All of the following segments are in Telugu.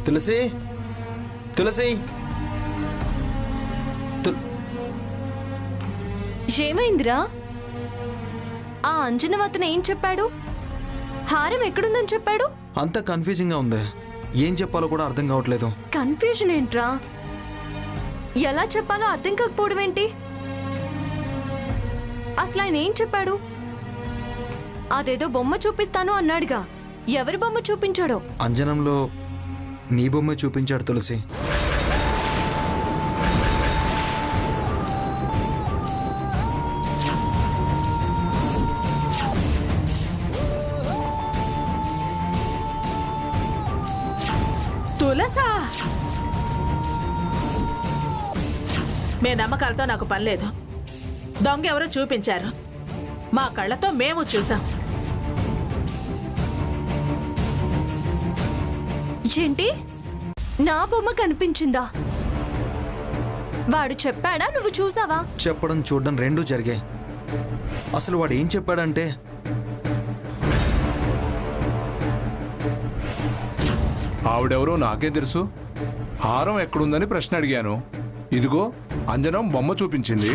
తులసి తులసి ఏమైందిరా? ఆ అంజనం అతను ఏం చెప్పాడు? హారం ఎక్కడుందని చెప్పాడు? అంత కన్ఫ్యూజింగ్ గా ఉంది. ఏం చెప్పాలో కూడా అర్థం కావట్లేదు. కన్ఫ్యూజన్ ఏంట్రా? ఎలా చెప్పాలో అర్థం కాకపోవడం ఏంటి? అసలు ఆయన ఏం చెప్పాడు? అదేదో బొమ్మ చూపిస్తాను అన్నాడుగా, ఎవరి బొమ్మ చూపించాడో? అంజనంలో నీ బొమ్మ చూపించాడు తులసి. తులసా, మీ నమ్మకాలతో నాకు పని లేదు. దొంగ ఎవరో చూపించారు, మా కళ్ళతో మేము చూసాం. ఏంటి? నా బొమ్మ కనిపించిందా? వాడు చెప్పాడా, నువ్వు చూసావా? చెప్పడం చూడడం రెండూ జరిగాయి. అసలు వాడు ఏం చెప్పాడంటే, ఆవిడెవరో నాకే తెలుసు, హారం ఎక్కడుందని ప్రశ్న అడిగాను, ఇదిగో అంజనం బొమ్మ చూపించింది.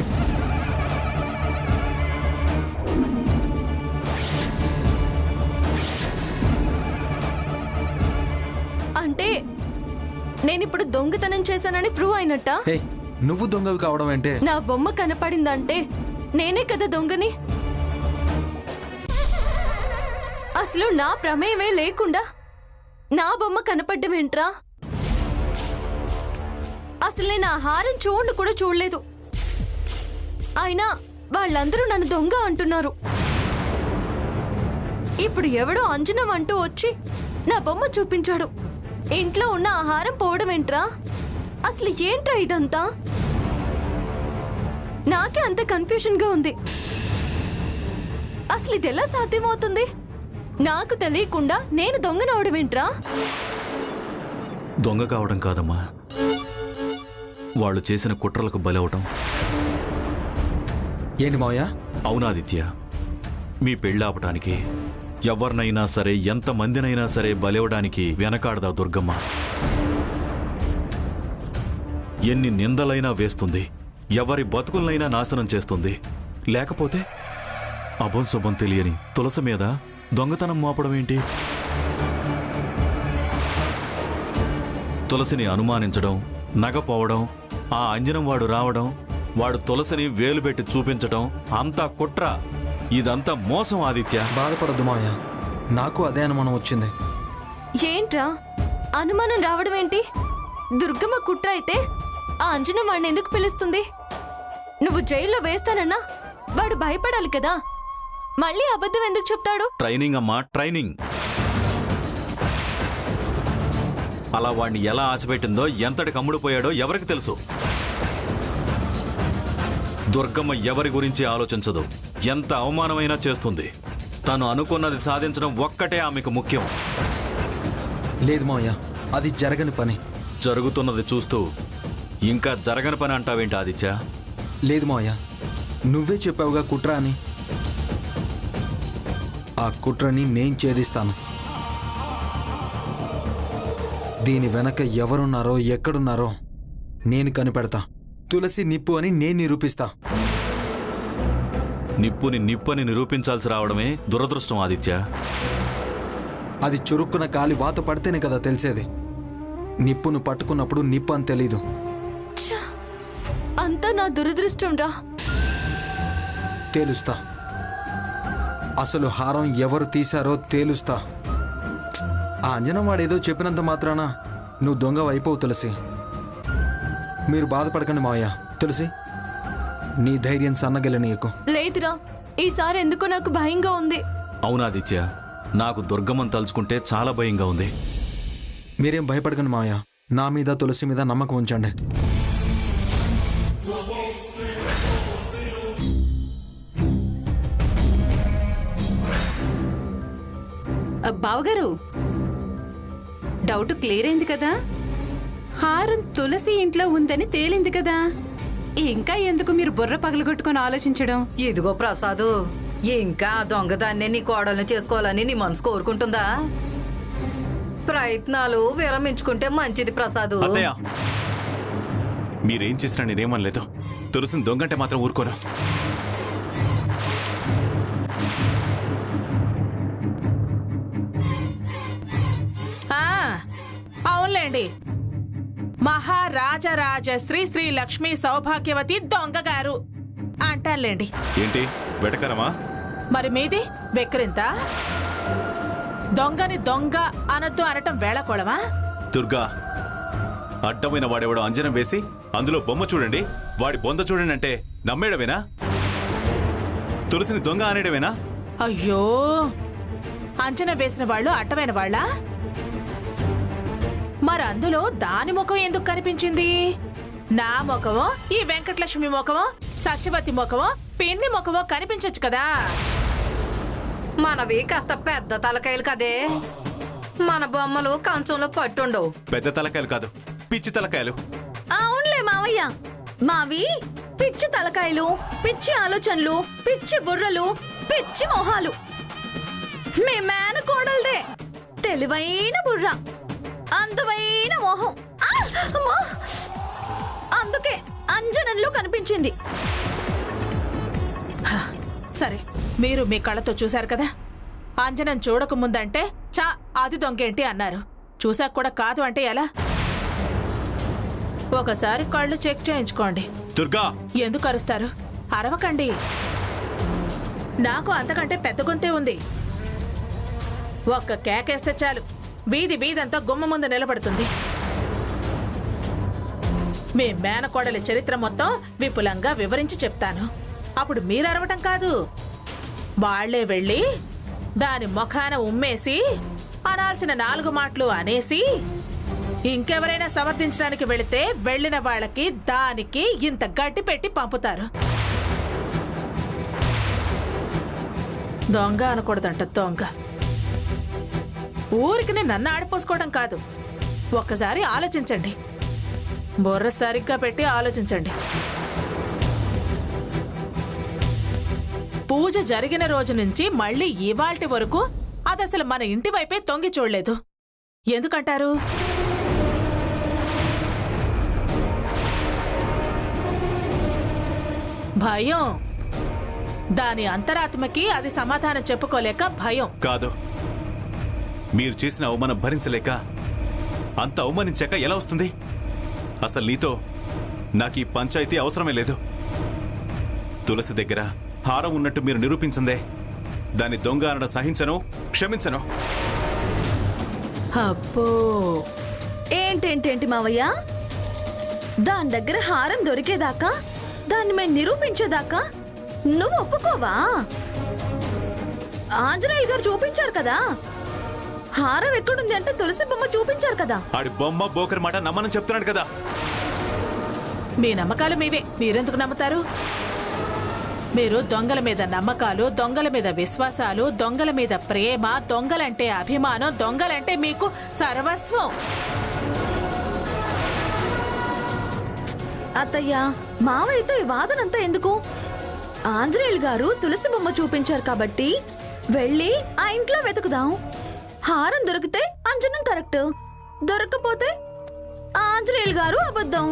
అంటే నేనిప్పుడు దొంగతనం చేశానని ప్రూవ్ అయినట్టా? హే, నువ్వు దొంగవి కావడం అంటే? నా బొమ్మ కనపడిందంటే నేనే కదా దొంగని. అసలు నా ప్రమేయమే లేకుండా నా బొమ్మ కనపడ్డం ఏంట్రా? అసలు నేను ఆ హారం చూడు కూడా చూడలేదు. అయినా వాళ్ళందరూ నన్ను దొంగ అంటున్నారు. ఇప్పుడు ఎవడో అంజనం అంటూ వచ్చి నా బొమ్మ చూపించాడు. ఇంట్లో ఉన్న ఆహారం పోవడం ఏంట్రా? అసలు ఏంట్రా ఇదంతా? నాకే అంత కన్ఫ్యూజన్ గా ఉంది. అసలు ఇది ఎలా సాధ్యమవుతుంది? నాకు తెలియకుండా నేను దొంగనవడం ఏంట్రా? దొంగ కావడం కాదమ్మా, వాళ్ళు చేసిన కుట్రలకు బలవటం. ఏంటి మావయ్య? అవునాదిత్య, మీ పెళ్ళాపటానికి ఎవరినైనా సరే, ఎంతమందినైనా సరే బలవడానికి వెనకాడదా దుర్గమ్మ. ఎన్ని నిందలైనా వేస్తుంది, ఎవరి బతుకులనైనా నాశనం చేస్తుంది. లేకపోతే అభంశుభం తెలియని తులసి మీద దొంగతనం మోపడం ఏంటి? తులసిని అనుమానించడం, నగపోవడం, ఆ అంజనం వాడు రావడం, వాడు తులసిని వేలు పెట్టి చూపించడం అంతా కుట్ర. ఇదంతా మోసం ఆదిత్య. బాధపడద్దు మావయ్య, నాకు అదే అనుమానం వచ్చింది. ఏంట్రా అనుమానం రావడం ఏంటి? దుర్గమ్మ కుట్ర అయితే ఆ అంజనం వాడిని ఎందుకు పిలుస్తుంది? నువ్వు జైల్లో వేస్తానన్నా వాడు భయపడాలి కదా, మళ్ళీ అబద్ధం ఎందుకు చెప్తాడు? ట్రైనింగ్ అమ్మా, ట్రైనింగ్. అలా వాడిని ఎలా ఆశపెట్టిందో, ఎంతటి కమ్ముడిపోయాడో ఎవరికి తెలుసు. దుర్గమ్మ ఎవరి గురించి ఆలోచించదు, ఎంత అవమానమైనా చేస్తుంది. తను అనుకున్నది సాధించడం ఒక్కటే ఆమెకు ముఖ్యం. లేదు మావయ్య, అది జరగని పని. జరుగుతున్నది చూస్తూ ఇంకా జరగని పని అంటావేంటి ఆదిత్య? లేదు మావయ్య, నువ్వే చెప్పావుగా కుట్ర అని. ఆ కుట్రని నేను ఛేదిస్తాను. దీని వెనక ఎవరున్నారో, ఎక్కడున్నారో నేను కనిపెడతా. తులసి నిప్పు అని నేను నిరూపిస్తా. నిప్పుని నిప్పని నిరూపించాల్సి రావడమే దురదృష్టం ఆదిత్య. అది చురుక్కున కాలి వాత పడితేనే కదా తెలిసేది. నిప్పును పట్టుకున్నప్పుడు నిప్పు అని తెలీదు. ఛ! అంతా నా దురదృష్టం రా. తేలుస్తా. అసలు హారం ఎవరు తీశారో తేలుస్తా. ఆ అంజనం వాడేదో చెప్పినంత మాత్రాన నువ్వు దొంగ అయిపోవు తులసి. మీరు బాధపడకండి మావయ్య. తులసి, నీ ధైర్యం సన్నగిల్లనీయకు. లేదురా, ఈసారి ఎందుకో నాకు భయంగా ఉంది. అవునాదిత్య, నాకు దుర్గమ్మని తలుచుకుంటే చాలా భయంగా ఉంది. మీరేం భయపడకండి మావయ్య. నా మీద తులసి మీద నమ్మకం ఉంచండి. బావగారు, డౌట్ క్లియర్ అయింది కదా? హారం తులసి ఇంట్లో ఉందని తేలింది కదా? ఇంకా ఎందుకు మీరు బుర్ర పగలగొట్టుకొని ఆలోచించడం? ఇదిగో ప్రసాదు, ఇంకా దొంగదాన్నే నీ కోడల్ని చేసుకోవాలని నీ మనసు కోరుకుంటుందా? ప్రయత్నాలు విరమించుకుంటే మంచిది ప్రసాదు. అత్తయ్య మీరేం చేసినా నేనేమనలేదు. తులసిని దొంగంటే మాత్రం ఊరుకోను. ఆ, అవునులేండి, మహారాజరాజ శ్రీ శ్రీ లక్ష్మీ సౌభాగ్యవతి దొంగ గారు అంటానులేండి. ఏంటి వెటకరమా? మరి మీది వెక్కిరింత? దొంగని దొంగ అనొద్దు అనటం వేళకోళమా? దుర్గా, అడ్డమైన వాడెవడో అంజనం వేసి అందులో బొమ్మ చూడండి, వాడి బొంద చూడండి అంటే నమ్మేయడమేనా? తులసిని దొంగ అనేయడమేనా? అయ్యో, అంచనా వేసిన వాళ్ళు అడ్డమైన వాళ్ళా? మరి అందులో దాని ముఖం ఎందుకు కనిపించింది? నా ముఖమో, ఈ వెంకటలక్ష్మి ముఖమో, సత్యవతి ముఖమో, పిన్ని ముఖమో కనిపించొచ్చు కదా. మనవి కాస్త పెద్ద తలకాయలు కదే. మన బొమ్మలు కంచంలో పట్టుండవు. పెద్ద తలకాయలు కాదు, పిచ్చి తలకాయలు. అవునులే మావయ్య, మావి పిచ్చి తలకాయలు, పిచ్చి ఆలోచనలు, పిచ్చి బుర్రలు, పిచ్చి మొహాలు. మీ మేనకోడల్దే తెలివైన బుర్ర, అందమైన మొహం. ఆ! అమ్మా! అందుకే అంజనంలో కనిపించింది. సరే, మీరు మీ కళ్ళతో చూశారు కదా. అంజనం చూడకముందంటే చా అది దొంగేంటి అన్నారు. చూశాక కూడా కాదు అంటే ఎలా? ఒకసారి కళ్ళు చెక్ చేయించుకోండి. దుర్గా, ఎందుకు అరుస్తారు? అరవకండి, నాకు అంతకంటే పెద్ద గొంతే ఉంది. ఒక్క కేకేస్తే చాలు, వీధి వీధంతా గుమ్మ ముందు నిలబడుతుంది. మీ మేనకోడలి చరిత్ర మొత్తం విపులంగా వివరించి చెప్తాను. అప్పుడు మీరు అరవటం కాదు, వాళ్లే వెళ్ళి దాని ముఖాన ఉమ్మేసి అనాల్సిన 4 మాటలు అనేసి ఇంకెవరైనా సమర్థించడానికి వెళితే వెళ్ళిన వాళ్ళకి దానికి ఇంత గడ్డి పెట్టి పంపుతారు. దొంగ అనకూడదంట, దొంగ. ఊరికి నన్ను ఆడిపోసుకోవడం కాదు, ఒక్కసారి ఆలోచించండి. బుర్ర సరిగ్గా పెట్టి ఆలోచించండి. పూజ జరిగిన రోజు నుంచి మళ్ళీ ఇవాల్టి వరకు అదసలు మన ఇంటి వైపే తొంగి చూడలేదు. ఎందుకంటారు? భయం. దాని అంతరాత్మకి అది సమాధానం చెప్పుకోలేక భయం. కాదు, మీరు చేసిన అవమానం భరించలేక అంత అవమానించాక ఎలా వస్తుంది? అసలు నీతో నాకు ఈ పంచాయతీ అవసరమే లేదు. తులసి దగ్గర హారం ఉన్నట్టు మీరు నిరూపించిందే, దాన్ని దొంగ అనడం సహించను, క్షమించను. అబ్బో, ఏంటేంటేంటి మావయ్య, దాని దగ్గర హారం దొరికేదాకా, దాన్ని మేము నిరూపించేదాకా నువ్వు ఒప్పుకోవా? ఆంజనేయులు గారు చూపించారు కదా, హారం ఎక్కడుంది అంటే తులసి బొమ్మ చూపించారు కదా. ఆడి బొమ్మ బోకర్ మాట నమ్మని చెప్తున్నాడు కదా. మీ నమ్మకాలు మీవే, మీరెందుకు నమ్ముతారు? మీరు దొంగల మీద నమ్మకాలు, దొంగల మీద విశ్వాసాలు, దొంగల మీద ప్రేమ, దొంగలంటే అభిమానం, దొంగలంటే మీకు సర్వస్వం. అత్తయ్య, మావయ్యతో ఈ వాదనంతా ఎందుకు? ఆంజనేయులు గారు తులసి బొమ్మ చూపించారు కాబట్టి వెళ్ళి ఆ ఇంట్లో వెతుకుదాం. హారం దొరికితే అంజనం కరెక్ట్, దొరకపోతే ఆంజనేయులు గారు అబద్ధం.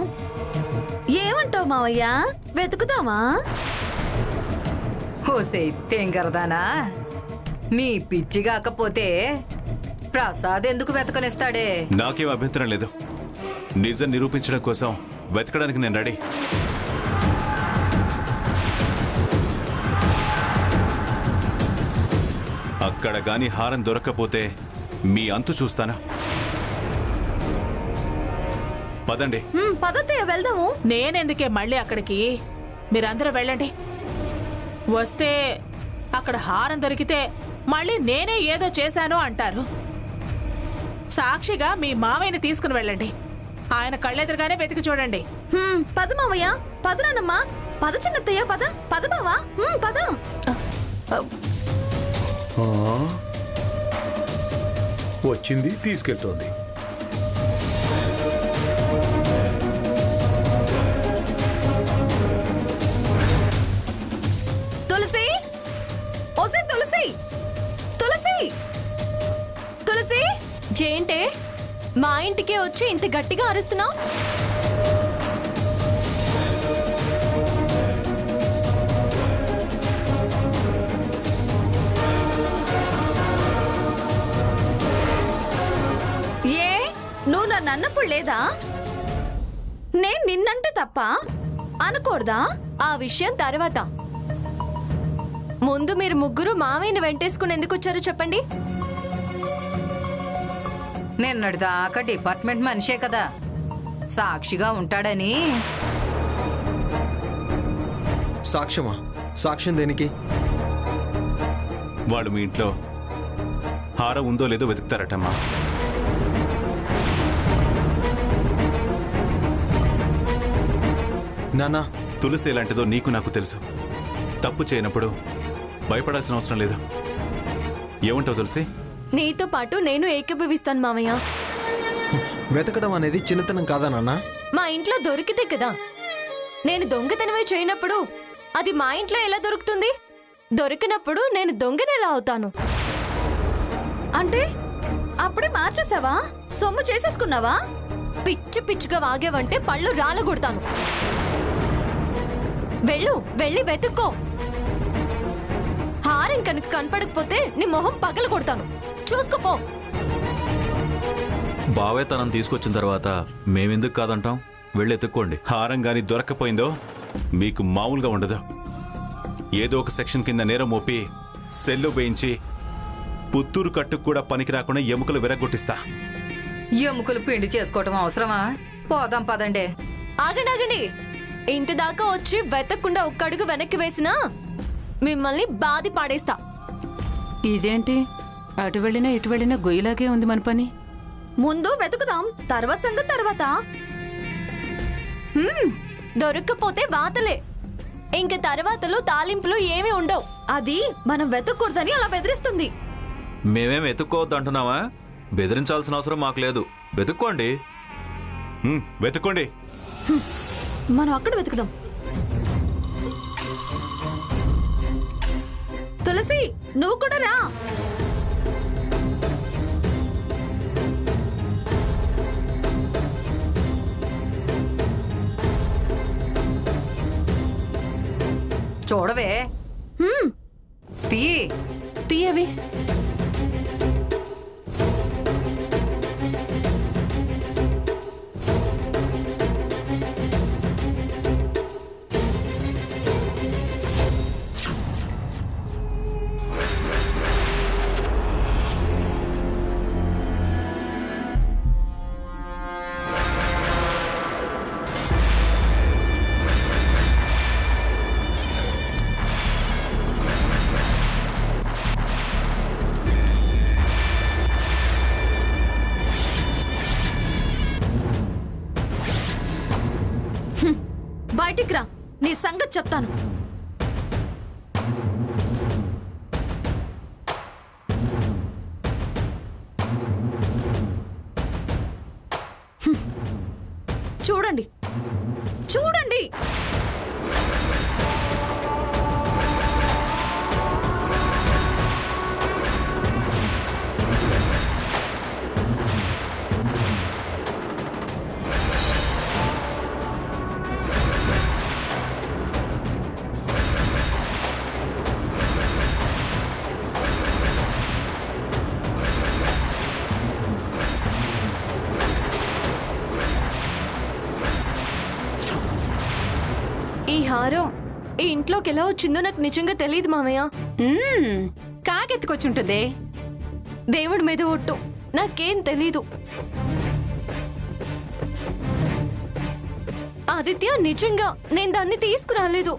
ఏమంటావు మావయ్య, వెతుకుదామా? హోసే తెంగరదానా, నీ పిచ్చి కాకపోతే ప్రసాద్ ఎందుకు వెతకనిస్తాడే? నాకేం అభ్యంతరం లేదు. నిజం నిరూపించడం కోసం వెతకడానికి నేను రెడీ. అక్కడ గాని హారం దొరక్కపోతే మీ అంతు చూస్తాను. పదండి. పదత్తయ్య, వెళ్దాము. నేనెందుకే మళ్ళీ అక్కడికి? మీరందరూ వెళ్ళండి. వస్తే అక్కడ హారం దొరికితే మళ్ళీ నేనే ఏదో చేశాను అంటారు. సాక్షిగా మీ మావయ్యని తీసుకుని వెళ్ళండి. ఆయన కళ్ళెదురుగానే వెతికి చూడండి. పద మావయ్య, పద నాన్నమ్మా, పద చిన్నత్తయ్య, పద పద బావా, పద. వచ్చింది, తీసుకెళ్తోంది. తులసి, ఓసే తులసి, తులసి, తులసి, ఏంటే మా ఇంటికే వచ్చి ఇంత గట్టిగా అరుస్తున్నావు? ఏ నువ్వు నన్ను అన్నప్పుడు లేదా? నేను నిన్నంటే తప్ప అనకూడదా? ఆ విషయం తర్వాత. ముందు మీరు ముగ్గురు మామయ్యని వెంటేసుకుని ఎందుకు వచ్చారో చెప్పండి. నిన్నటిదాకా డిపార్ట్మెంట్ మనిషే కదా, సాక్షిగా ఉంటాడని. సాక్ష్యమా? సాక్ష్యం దేనికి? వాళ్ళు మీ ఇంట్లో హారం ఉందో లేదో వెతుకుతారటమ్మా. నానా, తులసి ఎలాంటిదో నీకు నాకు తెలుసు. తప్పు చేయనప్పుడు భయపడాల్సిన అవసరం లేదు. ఏమంటావు తులసి? నీతో పాటు నేను ఏకీభవిస్తాను మామయ్య. వెతకడం అనేది చిన్నతనం కాదా నాన్నా? మా ఇంట్లో దొరికితే కదా. నేను దొంగతనమే చేయనప్పుడు అది మా ఇంట్లో ఎలా దొరుకుతుంది? దొరికినప్పుడు నేను దొంగని ఎలా అవుతాను? అంటే అప్పుడే మార్చేసావా? సొమ్ము చేసేసుకున్నావా? పిచ్చి పిచ్చిగా వాగేవంటే పళ్ళు రాలగొడతాను. వెళ్ళి వెతుక్కో. హారం కనుక కనపడకపోతే నీ మొహం పగలు కొడతాను. చూసుకోపో. బావే తనని తీసుకొచ్చిన తర్వాత మేమెందుకు కాదంటాం? వెళ్ళి ఎత్తుక్కోండి. హారం గాని దొరక్కపోయిందో మీకు మామూలుగా ఉండదు. ఏదో ఒక సెక్షన్ కింద నేరం మోపి సెల్లో వేయించి పుత్తూరు కట్టుకు కూడా పనికి రాకుండా ఎముకలు విరగొట్టిస్తా. ఎముకలు పిండి చేసుకోవటం అవసరమా? పోదాం పదండి. ఆగండి. ఇంత దాకా వచ్చి వెతకకుండా ఒక్క అడుగు వెనక్కి వేసినా మిమ్మల్ని బాధి పాడేస్తా. ఇదేంటి అటు వెళ్ళినా ఇటు వెళ్ళినా గొయ్యిలాగే ఉంది మన పని. ముందు వెతుకుదాం, తర్వాత సంగతి తర్వాత. దొరక్కపోతే వాతలే. ఇంక తర్వాతలు తాలింపులు ఏమీ ఉండవు. అది మనం వెతకూడదని అలా బెదిరిస్తుంది. మేమేం ఎత్తుక్కోవద్దు అంటున్నావా? బెదిరించాల్సిన అవసరం మాకు లేదు. వెతుక్కోండి. వెతుక్కోండి. మనం అక్కడ వెతుకుదాం. తులసి, నువ్వు కూడా రా. చూడవే, తీయవి. బయటికి రా, నీ సంగతి చెప్తాను. చూడండి. ఈ హారం ఈ ఇంట్లోకి ఎలా వచ్చిందో నాకు నిజంగా తెలియదు మామయ్య. కాకెత్తుకొచ్చుంటుందే. దేవుడి మీద ఒట్టు, నాకేం తెలీదు. ఆదిత్య, నిజంగా నేను దాన్ని తీసుకురాలేదు.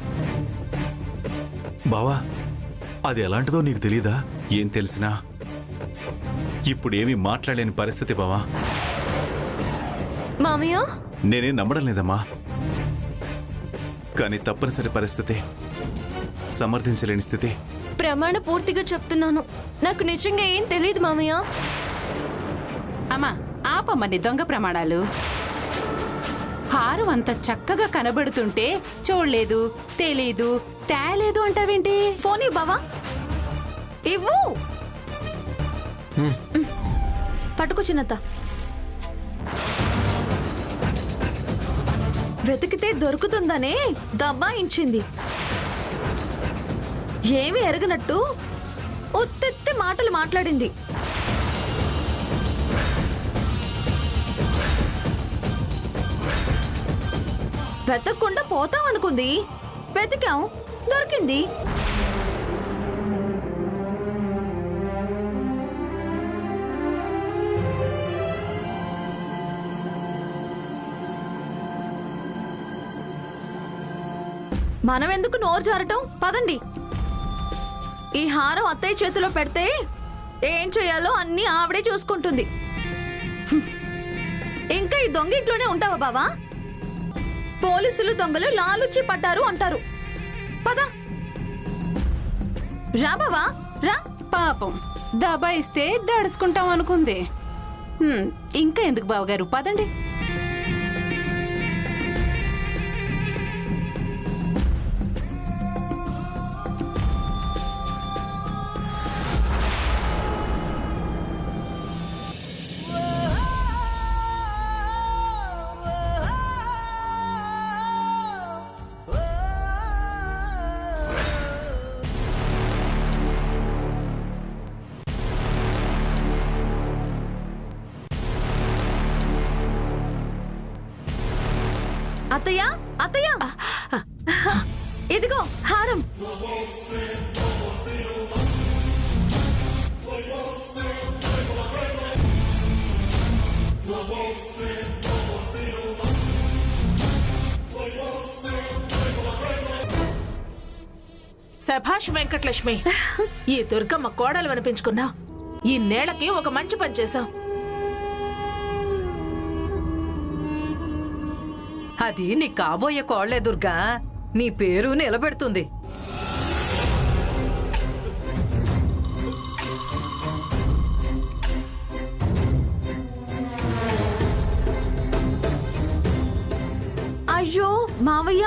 బావా, అది ఎలాంటిదో నీకు తెలీదా? ఏం తెలిసినా ఇప్పుడేమీ మాట్లాడలేని పరిస్థితి బావా. మామయ్య, నేనేం నమ్మడం లేదమ్మా, కానీ తప్పనిసరి పరిస్థితి, సమర్థించలేని స్థితి. ప్రమాణ పూర్తిగా చెప్తున్నాను, నాకు నిజంగా ఏం తెలియదు మామయ్య. అమ్మా ఆపమ్మని దొంగ ప్రమాణాలు. హారం అంత చక్కగా కనబడుతుంటే చూడలేదు, తెలీదు, తేలేదు అంటావేంటి? ఫోన్ బావా, ఇవ్వు. పట్టుకో చిన్నత్త. వెతికితే దొరుకుతుందనే దబ్బాయించింది. ఏమీ ఎరగనట్టు ఉత్తెత్తి మాటలు మాట్లాడింది. వెతకకుండా పోతాం అనుకుంది. వెతికాం, దొరికింది. మనం ఎందుకు నోరు జారటం? పదండి. ఈ హారం అత్తయ్య చేతిలో పెడితే ఏం చేయాలో అన్నీ ఆవిడే చూసుకుంటుంది. ఇంకా ఈ దొంగ ఇంట్లోనే ఉంటావా బావా? పోలీసులు దొంగలు లాలుచి పడ్డారు అంటారు. పద రా బావా రా. పాపం దబాయిస్తే దడుచుకుంటాం అనుకుంది. ఇంకా ఎందుకు బావగారు, పదండి. అత్తయ్య అత్తయ్య, ఇదిగో హారం. శభాష్ వెంకటలక్ష్మి, ఈ దుర్గమ్మ కోడలు అనిపించుకున్నా. ఈ నేలకి ఒక మంచి పని చేశావు. అది నీ కాబోయే కోళ్లే దుర్గా, నీ పేరు నిలబెడుతుంది. అయ్యో మావయ్య,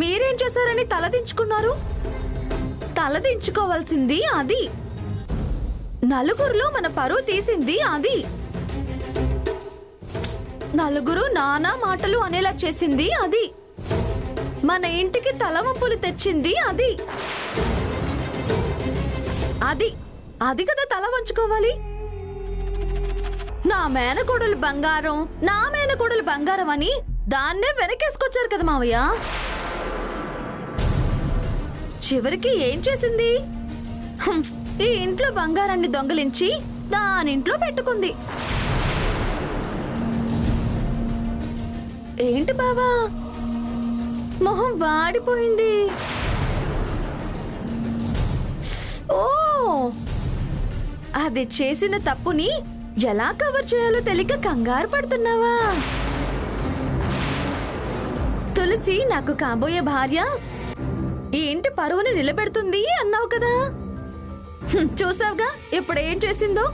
మీరేం చేశారని తలదించుకున్నారు? తలదించుకోవాల్సింది అది. నలుగురిలో మన పరువు తీసింది అది. నలుగురు నానా మాటలు అనేలా చేసింది అది. మన ఇంటికి తలవంపులు తెచ్చింది అది. అది అది కదా తల వంచుకోవాలి. నా మేనకోడలు బంగారం, నా మేనకోడలు బంగారం అని దాన్నే వెనకేసుకొచ్చారు కదా మావయ్య. చివరికి ఏం చేసింది? ఈ ఇంట్లో బంగారాన్ని దొంగలించి దానింట్లో పెట్టుకుంది. ఏంటి బావా, మొహం వాడిపోయింది. ఓ, అది చేసిన తప్పుని ఎలా కవర్ చేయాలో తెలియక కంగారు పడుతున్నావా? తులసి నాకు కాబోయే భార్య, ఈ ఇంటి పరువుని నిలబెడుతుంది అన్నావు కదా. చూసావుగా ఇప్పుడు ఏం చేసిందో.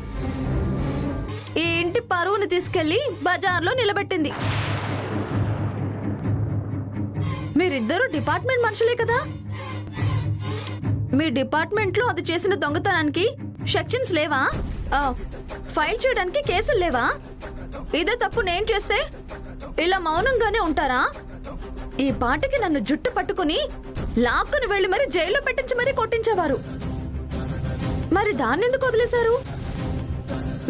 ఈ ఇంటి పరువుని తీసుకెళ్లి బజార్లో నిలబెట్టింది. మీరిద్దరూ డిపార్ట్మెంట్ మనుషులే కదా. మీ డిపార్ట్మెంట్ లో అది చేసిన దొంగతనానికి సెక్షన్స్ లేవా? ఫైల్ చేయడానికి కేసులు లేవా? ఇదే తప్పు నేను చేస్తే ఇలా మౌనంగానే ఉంటారా? ఈ పాటికి నన్ను జుట్టు పట్టుకుని లాక్కుని వెళ్లి మరి జైల్లో పెట్టించి మరీ కొట్టించేవారు. మరి దాన్ని ఎందుకు వదిలేశారు?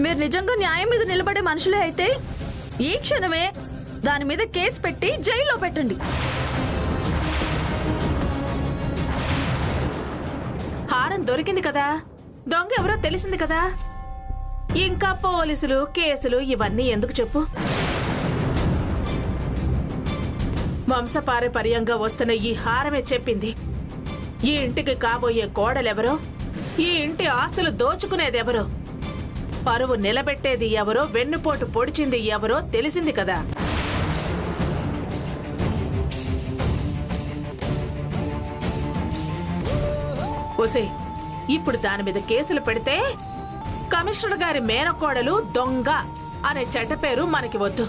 మీరు నిజంగా న్యాయం మీద నిలబడే మనుషులే అయితే ఈ క్షణమే దాని మీద కేసు పెట్టి జైల్లో పెట్టండి. హారం దొరికింది కదా, దొంగ ఎవరో తెలిసింది కదా. ఇంకా పోలీసులు కేసులు ఇవన్నీ ఎందుకు చెప్పు? వంశపారంపర్యంగా వస్తున్న ఈ హారమే చెప్పింది ఈ ఇంటికి కాబోయే కోడలెవరో, ఈ ఇంటి ఆస్తులు దోచుకునేదెవరో, పరువు నిలబెట్టేది ఎవరో, వెన్నుపోటు పొడిచింది ఎవరో తెలిసింది కదా. ఓసే, ఇప్పుడు దాని మీద కేసులు పెడితే కమిషనర్ గారి మేనకోడలు దొంగ అనే చెడ్డ పేరు మనకి వద్దు.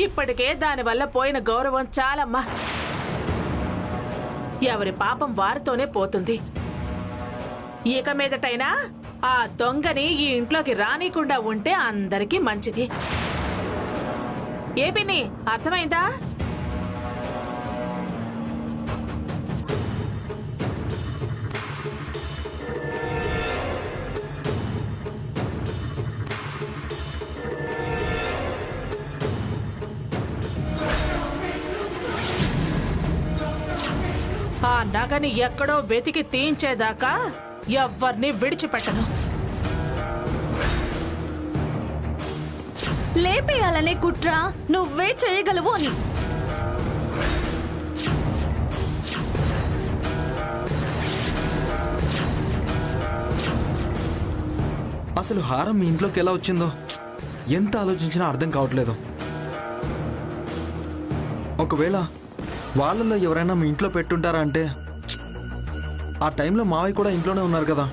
ఇప్పటికే దానివల్ల పోయిన గౌరవం చాలమ్మా. ఎవరి పాపం వారితోనే పోతుంది. ఇక మీదటైనా ఆ దొంగని ఈ ఇంట్లోకి రానీకుండా ఉంటే అందరికీ మంచిది. ఏ పిన్ని, అర్థమైందా? ఆ నగని ఎక్కడో వెతికి తీయించేదాకా ఎవ్వర్ని విడిచిపెట్టను. లేపేయాలనే కుట్ర నువ్వే చేయగలవు అని. అసలు హారం మీ ఇంట్లోకి ఎలా వచ్చిందో ఎంత ఆలోచించినా అర్థం కావట్లేదు. ఒకవేళ వాళ్ళల్లో ఎవరైనా మీ ఇంట్లో పెట్టుంటారా అంటే ఆ టైంలో మావయ్య కూడా ఇంట్లోనే ఉన్నారు కదా.